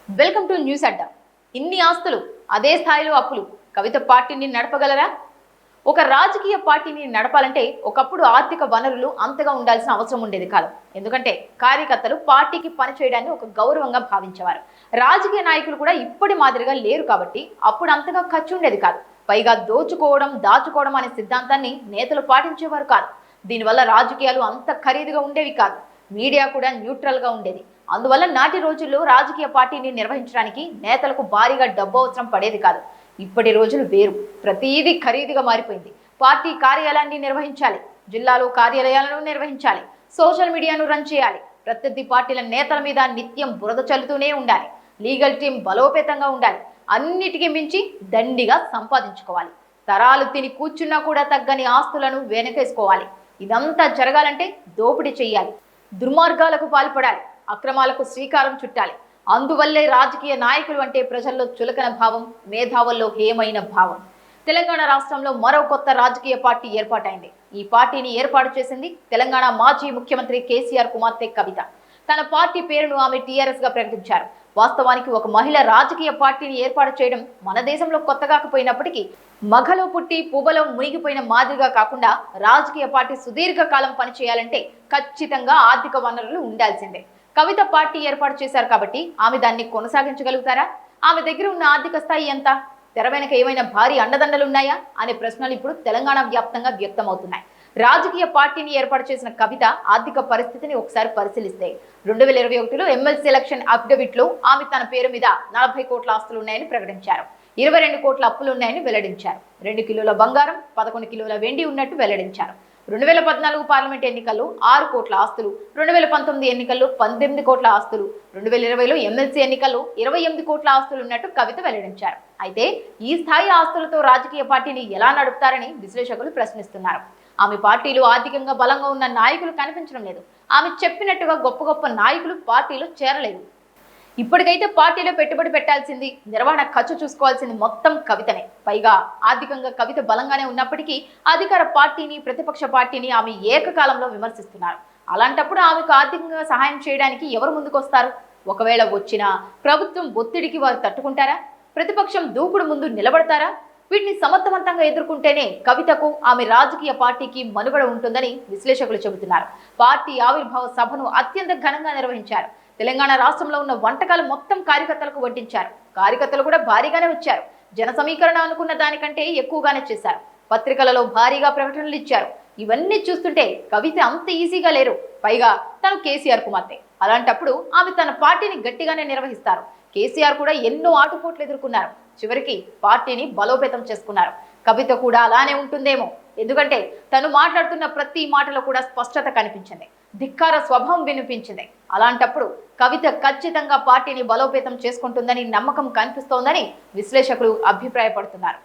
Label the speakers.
Speaker 1: Welcome to news అడ్డా. ఇన్ని ఆస్తులు, అదే స్థాయిలో అప్పులు, కవిత పార్టీని నడపగలరా? ఒక రాజకీయ పార్టీని నడపాలంటే ఒకప్పుడు ఆర్థిక వనరులు అంతగా ఉండాల్సిన అవసరం ఉండేది కాదు. ఎందుకంటే కార్యకర్తలు పార్టీకి పనిచేయడాన్ని ఒక గౌరవంగా భావించేవారు. రాజకీయ నాయకులు కూడా ఇప్పటి మాదిరిగా లేరు కాబట్టి అప్పుడు అంతగా ఖర్చు ఉండేది కాదు. పైగా దోచుకోవడం, దాచుకోవడం అనే సిద్ధాంతాన్ని నేతలు పాటించేవారు కాదు. దీనివల్ల రాజకీయాలు అంత ఖరీదుగా ఉండేవి కాదు. మీడియా కూడా న్యూట్రల్ గా ఉండేది. అందువల్ల నాటి రోజుల్లో రాజకీయ పార్టీని నిర్వహించడానికి నేతలకు భారీగా డబ్బు అవసరం పడేది కాదు. ఇప్పటి రోజులు వేరు. ప్రతిదీ ఖరీదుగా మారిపోయింది. పార్టీ కార్యాలయాన్ని నిర్వహించాలి, జిల్లాలో కార్యాలయాలను నిర్వహించాలి, సోషల్ మీడియాను రన్ చేయాలి, ప్రత్యర్థి పార్టీల నేతల మీద నిత్యం బురద చల్లుతూనే ఉండాలి, లీగల్ టీం బలోపేతంగా ఉండాలి, అన్నిటికీ మించి దండిగా సంపాదించుకోవాలి, తరాలు తిని కూర్చున్నా కూడా తగ్గని ఆస్తులను వెనకేసుకోవాలి. ఇదంతా జరగాలంటే దోపిడీ చెయ్యాలి, దుర్మార్గాలకు పాల్పడాలి, అక్రమాలకు శ్రీకారం చుట్టాలి. అందువల్లే రాజకీయ నాయకులు అంటే ప్రజల్లో చులకన భావం, మేధావుల్లో హేమైన భావం. తెలంగాణ రాష్ట్రంలో మరో కొత్త రాజకీయ పార్టీ ఏర్పాటైంది. ఈ పార్టీని ఏర్పాటు చేసింది తెలంగాణ మాజీ ముఖ్యమంత్రి కేసీఆర్ కుమార్తె కవిత. తన పార్టీ పేరును ఆమె టీఆర్ఎస్ గా ప్రకటించారు. వాస్తవానికి ఒక మహిళ రాజకీయ పార్టీని ఏర్పాటు చేయడం మన దేశంలో కొత్త కాకపోయినప్పటికీ మగలో పుట్టి పువ్వలో మునిగిపోయిన మాదిరిగా కాకుండా రాజకీయ పార్టీ సుదీర్ఘకాలం పనిచేయాలంటే ఖచ్చితంగా ఆర్థిక వనరులు ఉండాల్సిందే. కవిత పార్టీ ఏర్పాటు చేశారు కాబట్టి ఆమె దాన్ని కొనసాగించగలుగుతారా? ఆమె దగ్గర ఉన్న ఆర్థిక స్థాయి ఎంత? తెర వెనక ఏమైనా భారీ అండదండలు ఉన్నాయా అనే ప్రశ్నలు ఇప్పుడు తెలంగాణ వ్యాప్తంగా వ్యక్తమవుతున్నాయి. రాజకీయ పార్టీని ఏర్పాటు చేసిన కవిత ఆర్థిక పరిస్థితిని ఒకసారి పరిశీలిస్తే 2021లో ఎమ్మెల్సీ ఎలక్షన్ అఫిడవిట్ లో ఆమె తన పేరు మీద 40 కోట్ల ఆస్తులు ఉన్నాయని ప్రకటించారు. 22 కోట్ల అప్పులు ఉన్నాయని వెల్లడించారు. 2 కిలోల బంగారం, 11 కిలోల వెండి ఉన్నట్టు వెల్లడించారు. 2014 పార్లమెంట్ ఎన్నికల్లో 6 కోట్ల ఆస్తులు, 2019 ఎన్నికల్లో 18 కోట్ల ఆస్తులు, 2020లో ఎమ్మెల్సీ ఎన్నికల్లో 28 కోట్ల ఆస్తులు ఉన్నట్టు కవిత వెల్లడించారు. అయితే ఈ స్థాయి ఆస్తులతో రాజకీయ పార్టీని ఎలా నడుపుతారని విశ్లేషకులు ప్రశ్నిస్తున్నారు. ఆమె పార్టీలో ఆర్థికంగా బలంగా ఉన్న నాయకులు కనిపించడం లేదు. ఆమె చెప్పినట్టుగా గొప్ప గొప్ప నాయకులు పార్టీలో చేరలేదు. ఇప్పటికైతే పార్టీలో పెట్టుబడి పెట్టాల్సింది, నిర్వహణ ఖర్చు చూసుకోవాల్సింది మొత్తం కవితనే. పైగా ఆర్థికంగా కవిత బలంగానే ఉన్నప్పటికీ అధికార పార్టీని, ప్రతిపక్ష పార్టీని ఆమె ఏకకాలంలో విమర్శిస్తున్నారు. అలాంటప్పుడు ఆమెకు ఆర్థికంగా సహాయం చేయడానికి ఎవరు ముందుకొస్తారు? ఒకవేళ వచ్చినా ప్రభుత్వం ఒత్తిడికి వారు తట్టుకుంటారా? ప్రతిపక్షం దూకుడు ముందు నిలబడతారా? వీటిని సమర్థవంతంగా ఎదుర్కొంటేనే కవితకు, ఆమె రాజకీయ పార్టీకి మనుగడ ఉంటుందని విశ్లేషకులు చెబుతున్నారు. పార్టీ ఆవిర్భావ సభను అత్యంత ఘనంగా నిర్వహించారు. తెలంగాణ రాష్ట్రంలో ఉన్న వంటకాలు మొత్తం కార్యకర్తలకు వడ్డించారు. కార్యకర్తలు కూడా భారీగానే వచ్చారు. జన సమీకరణ అనుకున్న దానికంటే ఎక్కువగానే చేశారు. పత్రికలలో భారీగా ప్రకటనలు ఇచ్చారు. ఇవన్నీ చూస్తుంటే కవిత అంత ఈజీగా లేరు. పైగా తను కేసీఆర్ కుమార్తె. అలాంటప్పుడు ఆమె తన పార్టీని గట్టిగానే నిర్వహిస్తారు. కేసీఆర్ కూడా ఎన్నో ఆటుపోట్లు ఎదుర్కొన్నారు. చివరికి పార్టీని బలోపేతం చేసుకున్నారు. కవిత కూడా అలానే ఉంటుందేమో. ఎందుకంటే తను మాట్లాడుతున్న ప్రతి మాటలో కూడా స్పష్టత కనిపించింది, ధిక్కార స్వభావం వినిపించింది. అలాంటప్పుడు కవిత ఖచ్చితంగా పార్టీని బలోపేతం చేసుకుంటుందని నమ్మకం కనిపిస్తోందని విశ్లేషకులు అభిప్రాయపడుతున్నారు.